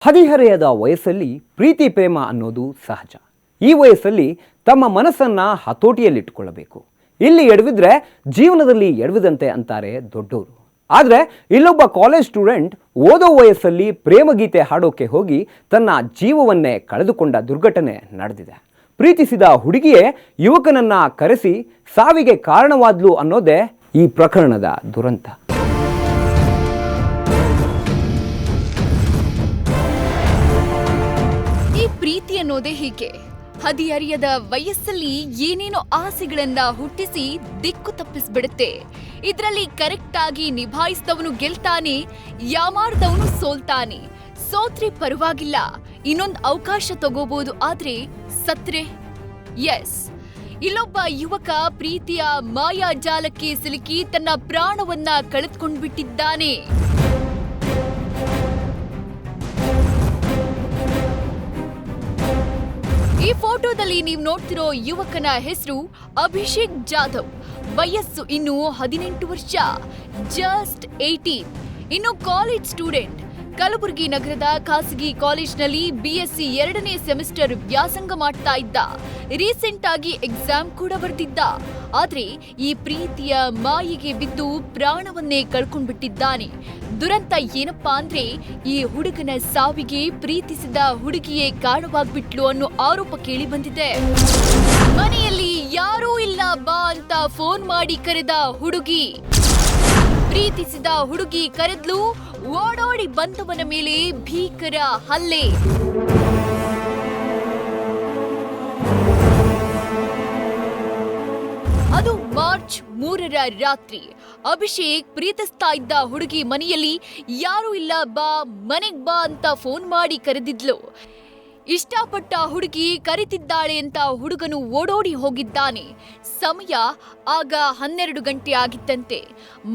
ಹದಿಹರೆಯದ ವಯಸ್ಸಲ್ಲಿ ಪ್ರೀತಿ ಪ್ರೇಮ ಅನ್ನೋದು ಸಹಜ. ಈ ವಯಸ್ಸಲ್ಲಿ ತಮ್ಮ ಮನಸ್ಸನ್ನು ಹತೋಟಿಯಲ್ಲಿಟ್ಟುಕೊಳ್ಳಬೇಕು. ಇಲ್ಲಿ ಎಡವಿದ್ರೆ ಜೀವನದಲ್ಲಿ ಎಡವಿದಂತೆ ಅಂತಾರೆ ದೊಡ್ಡವರು. ಆದರೆ ಇಲ್ಲೊಬ್ಬ ಕಾಲೇಜ್ ಸ್ಟೂಡೆಂಟ್ ಓದೋ ವಯಸ್ಸಲ್ಲಿ ಪ್ರೇಮಗೀತೆ ಹಾಡೋಕೆ ಹೋಗಿ ತನ್ನ ಜೀವವನ್ನೇ ಕಳೆದುಕೊಂಡ ದುರ್ಘಟನೆ ನಡೆದಿದೆ. ಪ್ರೀತಿಸಿದ ಹುಡುಗಿಯೇ ಯುವಕನನ್ನ ಕರೆಸಿ ಸಾವಿಗೆ ಕಾರಣವಾದ್ಲು ಅನ್ನೋದೇ ಈ ಪ್ರಕರಣದ ದುರಂತ. ಪ್ರೀತಿ ಅನ್ನೋದೇ ಹೀಗೆ ಹದಿಹರಿಯದ ವಯಸ್ಸಲ್ಲಿ ಏನೇನೋ ಆಸೆಗಳನ್ನ ಹುಟ್ಟಿಸಿ ದಿಕ್ಕು ತಪ್ಪಿಸ್ಬಿಡುತ್ತೆ. ಇದರಲ್ಲಿ ಕರೆಕ್ಟ್ ಆಗಿ ನಿಭಾಯಿಸಿದವನು ಗೆಲ್ತಾನೆ, ಯಾಮಾರ್ದವನು ಸೋಲ್ತಾನೆ. ಸೋತ್ರೆ ಪರವಾಗಿಲ್ಲ, ಇನ್ನೊಂದು ಅವಕಾಶ ತಗೋಬಹುದು, ಆದ್ರೆ ಸತ್ರೆ ಎಸ್. ಇಲ್ಲೊಬ್ಬ ಯುವಕ ಪ್ರೀತಿಯ ಮಾಯಾಜಾಲಕ್ಕೆ ಸಿಲುಕಿ ತನ್ನ ಪ್ರಾಣವನ್ನ ಕಳೆದುಕೊಂಡ್ಬಿಟ್ಟಿದ್ದಾನೆ. ಈ ಫೋಟೋದಲ್ಲಿ ನೀವು ನೋಡ್ತಿರೋ ಯುವಕನ ಹೆಸರು ಅಭಿಷೇಕ್ ಜಾಧವ್. ವಯಸ್ಸು ಇನ್ನು 18 ವರ್ಷ, ಜಸ್ಟ್ 18. ಇನ್ನು ಕಾಲೇಜ್ ಸ್ಟೂಡೆಂಟ್. ಕಲಬುರಗಿ ನಗರದ ಖಾಸಗಿ ಕಾಲೇಜ್ನಲ್ಲಿ BSc 2ನೇ ಸೆಮಿಸ್ಟರ್ ವ್ಯಾಸಂಗ ಮಾಡ್ತಾ ಇದ್ದ. ರೀಸೆಂಟ್ ಆಗಿ ಎಕ್ಸಾಮ್ ಕೂಡ ಬರೆದಿದ್ದ. ಆದ್ರೆ ಈ ಪ್ರೀತಿಯ ಮಾಯಿಗೆ ಬಿದ್ದು ಪ್ರಾಣವನ್ನೇ ಕಳ್ಕೊಂಡ್ಬಿಟ್ಟಿದ್ದಾನೆ. ದುರಂತ ಏನಪ್ಪಾ ಅಂದ್ರೆ, ಈ ಹುಡುಗನ ಸಾವಿಗೆ ಪ್ರೀತಿಸಿದ ಹುಡುಗಿಯೇ ಕಾರಣವಾಗ್ಬಿಟ್ಲು ಅನ್ನೋ ಆರೋಪ ಕೇಳಿ ಬಂದಿದೆ. ಮನೆಯಲ್ಲಿ ಯಾರೂ ಇಲ್ಲ ಬಾ ಅಂತ ಫೋನ್ ಮಾಡಿ ಕರೆದ ಹುಡುಗಿ. ಪ್ರೀತಿಸಿದ ಹುಡುಗಿ ಕರೆದ್ಲು, ಓಡೋಡಿ ಬಂದವನ ಮೇಲೆ ಭೀಕರ ಹಲ್ಲೆ. ಅದು ಮಾರ್ಚ್ 3ರ ರಾತ್ರಿ. ಅಭಿಷೇಕ್ ಪ್ರೀತಿಸ್ತಾ ಇದ್ದ ಹುಡುಗಿ ಮನೆಯಲ್ಲಿ ಯಾರೂ ಇಲ್ಲ ಬಾ, ಮನೆಗ್ ಬಾ ಅಂತ ಫೋನ್ ಮಾಡಿ ಕರೆದಿದ್ಲು. ಇಷ್ಟಪಟ್ಟ ಹುಡುಗಿ ಕರೆತಿದ್ದಾಳೆ ಅಂತ ಹುಡುಗನು ಓಡೋಡಿ ಹೋಗಿದ್ದಾನೆ. ಸಮಯ ಆಗ 12 ಗಂಟೆ ಆಗಿತ್ತಂತೆ.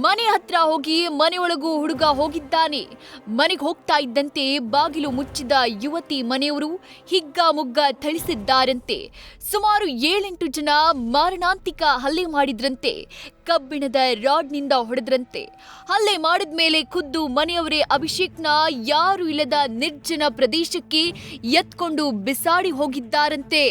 ಮನೆ ಹತ್ರ ಹೋಗಿ ಮನೆಯೊಳಗೂ ಹುಡುಗ ಹೋಗಿದ್ದಾನೆ. ಮನೆಗೆ ಹೋಗ್ತಾ ಇದ್ದಂತೆ ಬಾಗಿಲು ಮುಚ್ಚಿದ ಯುವತಿ ಮನೆಯವರು ಹಿಗ್ಗಾಮುಗ್ಗ ಥಳಿಸಿದ್ದಾರಂತೆ. ಸುಮಾರು 7-8 ಜನ ಮಾರಣಾಂತಿಕ ಹಲ್ಲೆ ಮಾಡಿದ್ರಂತೆ. ಕಬ್ಬಿಣದ ರಾಡ್ನಿಂದ ಹೊಡೆದ್ರಂತೆ. ಹಲ್ಲೆ ಮಾಡಿದ್ಮೇಲೆ ಖುದ್ದು ಮನೆಯವರೇ ಅಭಿಷೇಕ್ನ ಯಾರು ಇಲ್ಲದ ನಿರ್ಜನ ಪ್ರದೇಶಕ್ಕೆ ಎತ್ಕೊಂಡು ಬಿಸಾಡಿ ಹೋಗಿದ್ದಾರಂತೆ.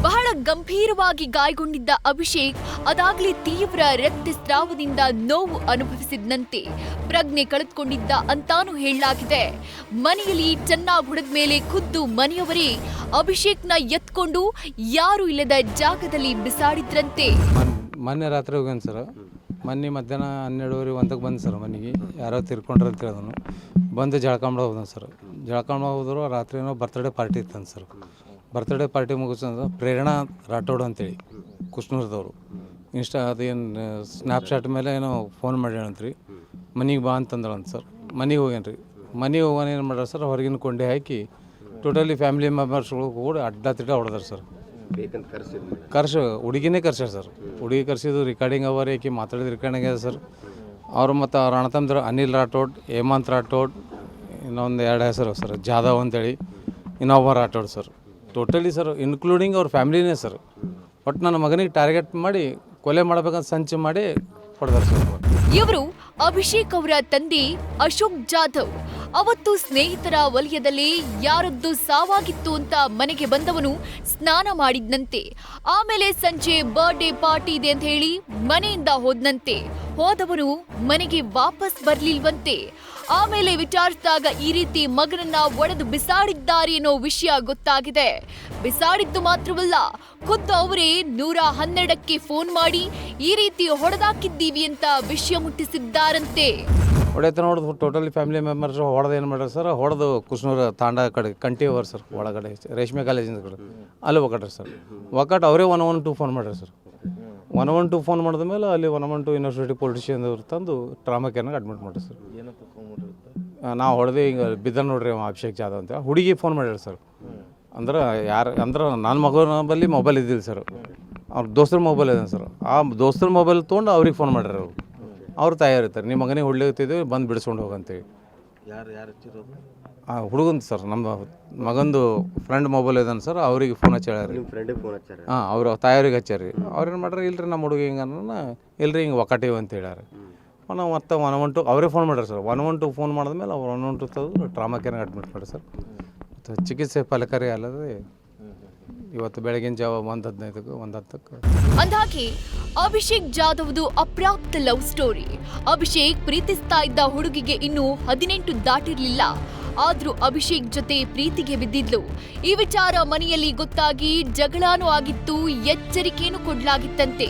ಬಹಳ ಗಂಭೀರವಾಗಿ ಗಾಯಗೊಂಡಿದ್ದ ಅಭಿಷೇಕ್ ಅದಾಗ್ಲೇ ತೀವ್ರ ರಕ್ತಸ್ರಾವದಿಂದ ನೋವು ಅನುಭವಿಸಿದ್ನಂತೆ. ಪ್ರಜ್ಞೆ ಕಳೆದುಕೊಂಡಿದ್ದ ಅಂತಾನೂ ಹೇಳಲಾಗಿದೆ. ಮನೆಯಲ್ಲಿ ಚೆನ್ನಾಗಿ ಹೊಡೆದ ಮೇಲೆ ಖುದ್ದು ಮನೆಯವರೇ ಅಭಿಷೇಕ್ನ ಎತ್ಕೊಂಡು ಯಾರು ಇಲ್ಲದ ಜಾಗದಲ್ಲಿ ಬಿಸಾಡಿದ್ರಂತೆ. ಮೊನ್ನೆ ರಾತ್ರಿ ಹೋಗ್ಯಾನ ಸರ್. ಮೊನ್ನೆ ಮಧ್ಯಾಹ್ನ 12:30 1ಕ್ಕೆ ಬಂದು ಸರ್. ಮನೆಗೆ ಯಾರೋ ತಿರ್ಕೊಂಡ್ರೆ ಅಂತ ಹೇಳಿದನು. ಬಂದು ಜಳ್ಕೊಂಡ್ ಹೋದ ಸರ್. ಜಳ್ಕೊಂಡು ಹೋದ್ರು. ರಾತ್ರಿನೋ ಬರ್ತ್ಡೇ ಪಾರ್ಟಿ ಇತ್ತಂತ ಸರ್. ಬರ್ತ್ಡೇ ಪಾರ್ಟಿ ಮುಗಿಸಂದ್ರೆ ಪ್ರೇರಣಾ ರಾಠೋಡ್ ಅಂತೇಳಿ ಕುಷ್ನೂರ್ದವರು ಅದೇನು ಸ್ನ್ಯಾಪ್ಚಾಟ್ ಮೇಲೆ ಏನೋ ಫೋನ್ ಮಾಡ್ಯಾನಂತ್ರಿ. ಮನೆಗೆ ಬಾ ಅಂತಂದ್ರಂತ ಸರ್. ಮನೆಗೆ ಹೋಗ್ಯಾನ್ರಿ. ಮನೆಗೆ ಹೋಗೋಣ ಏನು ಮಾಡ್ಯಾರ ಸರ್, ಹೊರಗಿನ ಕೊಂಡೆ ಹಾಕಿ ಟೋಟಲಿ ಫ್ಯಾಮಿಲಿ ಮೆಂಬರ್ಸ್ಗಳು ಕೂಡ ಅಡ್ಡ ತಿಡ್ಡ ಹೊಡೆದಾರ ಸರ್. ಹುಡುಗಿನೇ ಕರ್ಸ್ಯಾರ ಸರ್. ಹುಡುಗಿ ಕರ್ಸಿದ್ದು ರೆಕಾರ್ಡಿಂಗ್ ಅವರೇ ಆಕಿ ಮಾತಾಡಿದ ರೆಕಾರ್ಡಿಂಗ್ ಇದೆ ಸರ್. ಅವರು ಮತ್ತು ಅವ್ರ ಅಣ್ಣತಮ್ಮದ್ರು ಅನಿಲ್ ರಾಠೋಡ್, ಹೇಮಂತ್ ರಾಠೋಡ್, ಇನ್ನೊಂದು 2 ಹೆಸರು ಸರ್, ಜಾಧವ್ ಅಂತೇಳಿ, ಇನ್ನೊಬ್ಬ Rathod sir. Totally sir including ಅವ್ರ ಫ್ಯಾಮಿಲಿನೇ ಸರ್. ಬಟ್ ನನ್ನ ಮಗನಿಗೆ ಟಾರ್ಗೆಟ್ ಮಾಡಿ ಕೊಲೆ ಮಾಡಬೇಕಂತ ಸಂಚು ಮಾಡಿ ಹೊಡೆದಾರ ಸರ್. ಇವರು ಅಭಿಷೇಕ್ ಅವರ ತಂದೆ ಅಶೋಕ್ ಜಾಧವ್. ಅವತ್ತು ಸ್ನೇಹಿತರ ವಲಯದಲ್ಲಿ ಯಾರದ್ದು ಸಾವಾಗಿತ್ತು ಅಂತ ಮನೆಗೆ ಬಂದವನು ಸ್ನಾನ ಮಾಡಿದ್ನಂತೆ. ಆಮೇಲೆ ಸಂಜೆ ಬರ್ಡೇ ಪಾರ್ಟಿ ಇದೆ ಅಂತ ಹೇಳಿ ಮನೆಯಿಂದ ಹೋದ್ನಂತೆ. ಹೋದವನು ಮನೆಗೆ ವಾಪಸ್ ಬರ್ಲಿಲ್ವಂತೆ. ಆಮೇಲೆ ವಿಚಾರಿಸಿದಾಗ ಈ ರೀತಿ ಮಗನನ್ನ ಒಡೆದು ಬಿಸಾಡಿದ್ದಾರೆ ಅನ್ನೋ ವಿಷಯ ಗೊತ್ತಾಗಿದೆ. ಬಿಸಾಡಿದ್ದು ಮಾತ್ರವಲ್ಲ, ಖುದ್ದು ಅವರೇ 112ಕ್ಕೆ ಫೋನ್ ಮಾಡಿ ಈ ರೀತಿ ಹೊಡೆದಾಕಿದ್ದೀವಿ ಅಂತ ವಿಷಯ ಮುಟ್ಟಿಸಿದ್ದಾರಂತೆ. ಹೊಡೆತ ನೋಡಿದ್ರು ಟೋಟಲಿ ಫ್ಯಾಮಿಲಿ ಮೆಂಬರ್ಸ್ ಹೊಡೆದು ಏನು ಮಾಡ್ಯಾರ ಸರ್, ಹೊಡೆದು ಕುಷ್ನೂರು ತಾಂಡ ಕಡೆ ಕಂಟಿ ಹೋರ್ ಸರ್, ಒಳಗಡೆ ರೇಷ್ಮೆ ಕಾಲೇಜಿಂದ ಕಡೆ ಅಲ್ಲಿ ಒಕ್ಕಟ್ರಿ ಸರ್. ಒಕ್ಕಟ್ಟು ಅವರೇ 112 ಫೋನ್ ಮಾಡ್ಯಾರ ಸರ್. 112 ಫೋನ್ ಮಾಡಿದ ಮೇಲೆ ಅಲ್ಲಿ 112 ಯೂನಿವರ್ಸಿಟಿ ಪೊಲಿಟಿಷಿಯನ್ ತಂದು ಟ್ರಾಮಾ ಕೇರ್ನಾಗ ಅಡ್ಮಿಟ್ ಮಾಡ್ರಿ ಸರ್. ನಾವು ಹೊಡೆದು ಹಿಂಗೆ ಬಿದ್ದ ನೋಡ್ರಿ ಅಭಿಷೇಕ್ ಜಾಧವ್ ಅಂತ. ಹುಡುಗಿ ಫೋನ್ ಮಾಡ್ಯಾರ ಸರ್. ಅಂದ್ರೆ ಯಾರು ಅಂದ್ರೆ ನನ್ನ ಮಗನ ಬಳಿ ಮೊಬೈಲ್ ಇದ್ದಿಲ್ಲ ಸರ್. ಅವ್ರ ದೋಸ್ತರ ಮೊಬೈಲ್ ಇದೆ ಸರ್. ಆ ದೋಸ್ತರ ಮೊಬೈಲ್ ತೊಗೊಂಡು ಅವ್ರಿಗೆ ಫೋನ್ ಮಾಡ್ಯಾರ. ಅವ್ರು ತಯಾರಿರ್ತಾರೆ, ನಿಮ್ಮ ಮಗನಿಗೆ ಹೊಡ್ಲಿತ್ತಿದ್ದೀವಿ ಬಂದು ಬಿಡಿಸ್ಕೊಂಡು ಹೋಗಂತೇಳಿ. ಹುಡುಗಂದು ಸರ್, ನಮ್ಮ ಮಗಂದು ಫ್ರೆಂಡ್ ಮೊಬೈಲ್ ಇದಾನೆ ಸರ್, ಅವ್ರಿಗೆ ಫೋನ್ ಹಚ್ಚಾರಿ. ನಿಮ್ಮ ಫ್ರೆಂಡಿಗೆ ಫೋನ್ ಹಚ್ಚಾರ? ಹಾಂ, ಅವ್ರ ತಾಯಿಯವ್ರಿಗೆ ಹಚ್ಚಾರಿ. ಅವ್ರೇನು ಮಾಡ್ರಿ, ಇಲ್ರಿ ನಮ್ಮ ಹುಡುಗ ಹಿಂಗೆ ಇಲ್ರಿ ಹಿಂಗೆ ಒಕ್ಕಟಿವ್ ಅಂತ ಹೇಳ್ಯಾರ. ನಾವು ಮತ್ತೆ 112 ಅವರೇ ಫೋನ್ ಮಾಡ್ಯಾರ ಸರ್. 112 ಫೋನ್ ಮಾಡಿದ್ಮೇಲೆ ಅವ್ರು 112 ತೆಗೆದು ಟ್ರಾಮಾ ಕೇರ್ನಾಗ ಅಡ್ಮಿಟ್ ಮಾಡಿ ಸರ್. ಮತ್ತು ಚಿಕಿತ್ಸೆ ಫಲಕಾರಿ ಅಲ್ಲದೆ ಇವತ್ತು ಬೆಳಗಿನ ಜಾವ 1:15ಕ್ಕೆ 1:10ಕ್ಕೆ. ಅಂದಾಗೆ ಅಭಿಷೇಕ್ ಜಾಧವ್ದು ಅಪ್ರಾಪ್ತ ಲವ್ ಸ್ಟೋರಿ. ಅಭಿಷೇಕ್ ಪ್ರೀತಿಸ್ತಾ ಇದ್ದ ಹುಡುಗಿಗೆ ಇನ್ನೂ 18 ದಾಟಿರ್ಲಿಲ್ಲ. ಆದ್ರೂ ಅಭಿಷೇಕ್ ಜೊತೆ ಪ್ರೀತಿಗೆ ಬಿದ್ದಿದ್ಲು. ಈ ವಿಚಾರ ಮನೆಯಲ್ಲಿ ಗೊತ್ತಾಗಿ ಜಗಳಾನೂ ಆಗಿತ್ತು, ಎಚ್ಚರಿಕೆಯನ್ನು ಕೊಡ್ಲಾಗಿತ್ತಂತೆ.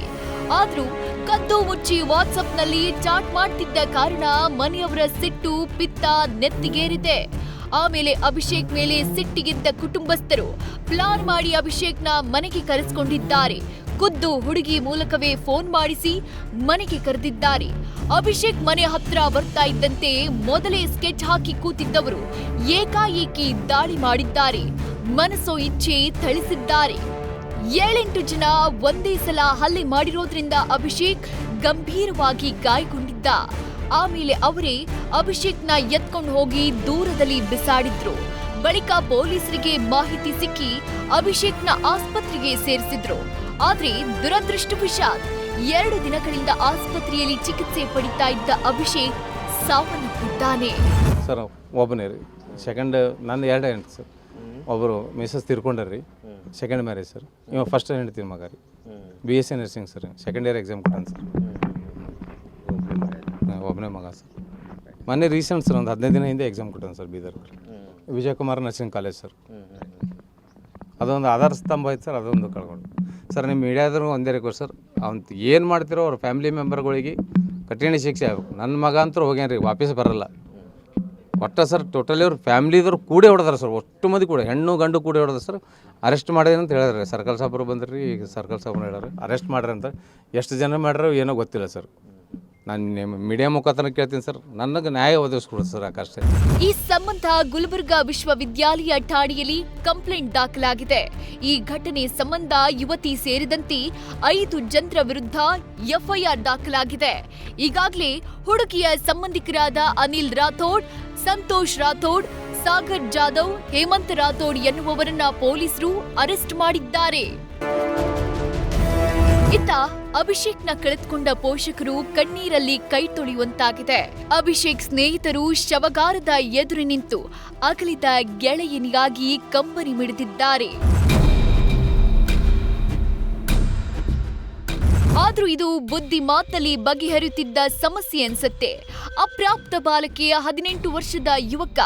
ಆದ್ರೂ ಕದ್ದು ಮುಚ್ಚಿ ವಾಟ್ಸಪ್ನಲ್ಲಿ ಚಾಟ್ ಮಾಡ್ತಿದ್ದ ಕಾರಣ ಮನೆಯವರ ಸಿಟ್ಟು ಪಿತ್ತ ನೆತ್ತಿಗೇರಿದೆ. ಆಮೇಲೆ ಅಭಿಷೇಕ್ ಮೇಲೆ ಸಿಟ್ಟಿಗಿದ್ದ ಕುಟುಂಬಸ್ಥರು ಪ್ಲಾನ್ ಮಾಡಿ ಅಭಿಷೇಕ್ನ ಮನೆಗೆ ಕರೆಸಿಕೊಂಡಿದ್ದಾರೆ. ಖುದ್ದು ಹುಡುಗಿ ಮೂಲಕವೇ ಫೋನ್ ಮಾಡಿಸಿ ಮನೆಗೆ ಕರೆದಿದ್ದಾರೆ. ಅಭಿಷೇಕ್ ಮನೆ ಹತ್ರ ಬರ್ತಾ ಇದ್ದಂತೆ ಮೊದಲೇ ಸ್ಕೆಚ್ ಹಾಕಿ ಕೂತಿದ್ದವರು ಏಕಾಏಕಿ ದಾಳಿ ಮಾಡಿದ್ದಾರೆ. ಮನಸ್ಸೋ ಇಚ್ಛೆ ಥಳಿಸಿದ್ದಾರೆ. 7-8 ಜನ ಒಂದೇ ಸಲ ಹಲ್ಲೆ ಮಾಡಿರೋದ್ರಿಂದ ಅಭಿಷೇಕ್ ಗಂಭೀರವಾಗಿ ಗಾಯಗೊಂಡಿದ್ದ. ಆಮೇಲೆ ಅವರೇ ಅಭಿಷೇಕ್ನ ಎತ್ಕೊಂಡು ಹೋಗಿ ದೂರದಲ್ಲಿ ಬಿಸಾಡಿದ್ರು. ಬಳಿಕ ಪೊಲೀಸರಿಗೆ ಮಾಹಿತಿ ಸಿಕ್ಕಿ ಅಭಿಷೇಕ್ನ ಆಸ್ಪತ್ರೆಗೆ ಸೇರಿಸಿದ್ರು. ಆದ್ರೆ ದುರದೃಷ್ಟವಶಾತ್ 2 ದಿನಗಳಿಂದ ಆಸ್ಪತ್ರೆಯಲ್ಲಿ ಚಿಕಿತ್ಸೆ ಪಡಿತಾ ಇದ್ದ ಅಭಿಷೇಕ್ ಸಾವನ್ನಪ್ಪಿದ್ದಾನೆ. ಸರ್ ಒಬ್ಬನೇ ರೀ. ಸೆಕೆಂಡ್ ನಂದು 2 ಹೆಂಡ್ತಿ ಸರ್. ಒಬ್ಬರು ಮಿಸಸ್ ತೀರ್ಕೊಂಡ್ರಿ, ಸೆಕೆಂಡ್ ಮ್ಯಾರೇಜ್ ಸರ್. ಇವಾಗ ಫಸ್ಟ್ ಹೆಂಡ್ತಿ ಮಗ ರೀ, BSc nursing sir, second year exam ಕೊಟ್ಟಾನ ಸರ್. ಒಬ್ಬನೇ ಮಗ ಸರ್. ಮೊನ್ನೆ ರೀಸೆಂಟ್ ಸರ್, ಒಂದು 15 ದಿನ ಹಿಂದೆ ಎಕ್ಸಾಮ್ ಕೊಟ್ಟಾನ sir Bidar Vijayakumar nursing college sir. ಅದೊಂದು ಆಧಾರ ಸ್ತಂಭ ಐತೆ ಸರ್, ಅದೊಂದು ಕಳ್ಕೊಂಡು ಸರ್. ನಿಮ್ಮ ಮೀಡಿಯಾದ್ರು ಒಂದೇ ರಿಕ್ವೆಸ್ಟ್ ಸರ್, ಅವ್ನು ಏನು ಮಾಡ್ತಿರೋ ಅವ್ರ ಫ್ಯಾಮಿಲಿ ಮೆಂಬರ್ಗಳಿಗೆ ಕಠಿಣ ಶಿಕ್ಷೆ ಆಗಬೇಕು. ನನ್ನ ಮಗ ಅಂತೂ ಹೋಗ್ಯಾನ ರೀ, ವಾಪಸ್ ಬರಲ್ಲ ಒಟ್ಟು ಸರ್. ಟೋಟಲಿ ಅವ್ರ ಫ್ಯಾಮಿಲಿದವ್ರು ಕೂಡೇ ಹೊಡೆದಾರ ಸರ್, ಒಟ್ಟು ಮಂದಿ ಕೂಡ, ಹೆಣ್ಣು ಗಂಡು ಕೂಡೇ ಹೊಡೆದ ಸರ್. ಅರೆಸ್ಟ್ ಮಾಡಿದೆ ಅಂತ ಹೇಳಿದ್ರೆ ಸರ್ಕಲ್ ಸಾಬ್ರು ಬಂದ್ರಿ, ಈಗ ಸರ್ಕಲ್ ಸಾಬ್ರು ಹೇಳ್ಯಾರ ಅರೆಸ್ಟ್ ಮಾಡ್ರಿ ಅಂತ. ಎಷ್ಟು ಜನ ಮಾಡ್ಯಾರೋ ಏನೋ ಗೊತ್ತಿಲ್ಲ ಸರ್. ನಾನು ಮೀಡಿಯಾ ಮುಖಾಂತರ ಕೇಳ್ತೀನಿ ಸರ್, ನನಗೆ ನ್ಯಾಯ ಒದಗಿಸ್ಕೊಡ್ರಿ ಸರ್, ಅಷ್ಟೇ. ಈ ಸಂಬಂಧ ಗುಲ್ಬರ್ಗಾ ವಿಶ್ವವಿದ್ಯಾಲಯ ಠಾಣೆಯಲ್ಲಿ ಕಂಪ್ಲೇಂಟ್ ದಾಖಲಾಗಿದೆ. ಈ ಘಟನೆ ಸಂಬಂಧ ಯುವತಿ ಸೇರಿದಂತೆ 5 ಜನರ ವಿರುದ್ಧ ಎಫ್ಐಆರ್ ದಾಖಲಾಗಿದೆ. ಈಗಾಗಲೇ ಹುಡುಗಿಯ ಸಂಬಂಧಿಕರಾದ ಅನಿಲ್ ರಾಥೋಡ್, ಸಂತೋಷ್ ರಾಥೋಡ್, ಸಾಗರ್ ಜಾಧವ್, ಹೇಮಂತ್ ರಾಥೋಡ್ ಎನ್ನುವವರನ್ನ ಪೊಲೀಸರು ಅರೆಸ್ಟ್ ಮಾಡಿದ್ದಾರೆ. ಇತ್ತ ಅಭಿಷೇಕ್ನ ಕಳೆದುಕೊಂಡ ಪೋಷಕರು ಕಣ್ಣೀರಲ್ಲಿ ಕೈ ತೊಳೆಯುವಂತಾಗಿದೆ. ಅಭಿಷೇಕ್ ಸ್ನೇಹಿತರು ಶವಗಾರದ ಎದುರು ನಿಂತು ಅಗಲಿದ ಗೆಳೆಯನಿಗಾಗಿ ಕಂಬನಿ ಮಿಡಿದಿದ್ದಾರೆ. ಆದ್ರೂ ಇದು ಬುದ್ಧಿ ಮಾತಲ್ಲಿ ಬಗೆಹರಿಯುತ್ತಿದ್ದ ಸಮಸ್ಯೆ ಅನ್ಸತ್ತೆ. ಅಪ್ರಾಪ್ತ ಬಾಲಕಿ 18 ವರ್ಷದ ಯುವಕ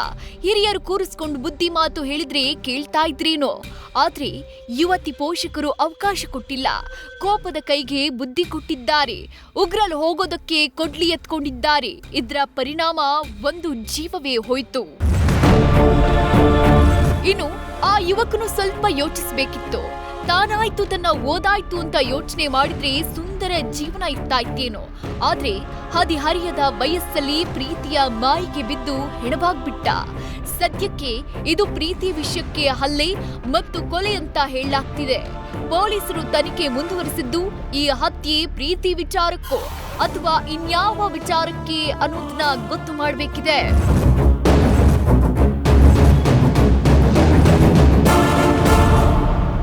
ಹಿರಿಯರು ಕೂರಿಸಿಕೊಂಡು ಬುದ್ಧಿ ಮಾತು ಹೇಳಿದ್ರೆ ಕೇಳ್ತಾ ಇದ್ರೇನೋ. ಆದ್ರೆ ಯುವತಿ ಪೋಷಕರು ಅವಕಾಶ ಕೊಟ್ಟಿಲ್ಲ. ಕೋಪದ ಕೈಗೆ ಬುದ್ಧಿ ಕೊಟ್ಟಿದ್ದಾರೆ. ಉಗ್ರಲು ಹೋಗೋದಕ್ಕೆ ಕೊಡ್ಲಿ ಎತ್ಕೊಂಡಿದ್ದಾರೆ. ಇದರ ಪರಿಣಾಮ ಒಂದು ಜೀವವೇ ಹೋಯ್ತು. ಇನ್ನು ಆ ಯುವಕನು ಸ್ವಲ್ಪ ಯೋಚಿಸಬೇಕಿತ್ತು. ತಾನಾಯ್ತು, ತನ್ನ ಓದಾಯ್ತು ಅಂತ ಯೋಚನೆ ಮಾಡಿದ್ರೆ ಸುಂದರ ಜೀವನ ಇರ್ತಾ ಇತ್ತೇನೋ. ಆದ್ರೆ ಹದಿಹರಿಯದ ವಯಸ್ಸಲ್ಲಿ ಪ್ರೀತಿಯ ಮಾಯಿಗೆ ಬಿದ್ದು ಹೆಣವಾಗ್ಬಿಟ್ಟ. ಸದ್ಯಕ್ಕೆ ಇದು ಪ್ರೀತಿ ವಿಷಯಕ್ಕೆ ಹಲ್ಲೆ ಮತ್ತು ಕೊಲೆ ಅಂತ ಹೇಳಲಾಗ್ತಿದೆ. ಪೊಲೀಸರು ತನಿಖೆ ಮುಂದುವರಿಸಿದ್ದು ಈ ಹತ್ಯೆ ಪ್ರೀತಿ ವಿಚಾರಕ್ಕೋ ಅಥವಾ ಇನ್ಯಾವ ವಿಚಾರಕ್ಕೆ ಅನ್ನೋದನ್ನ ಗೊತ್ತು ಮಾಡಬೇಕಿದೆ.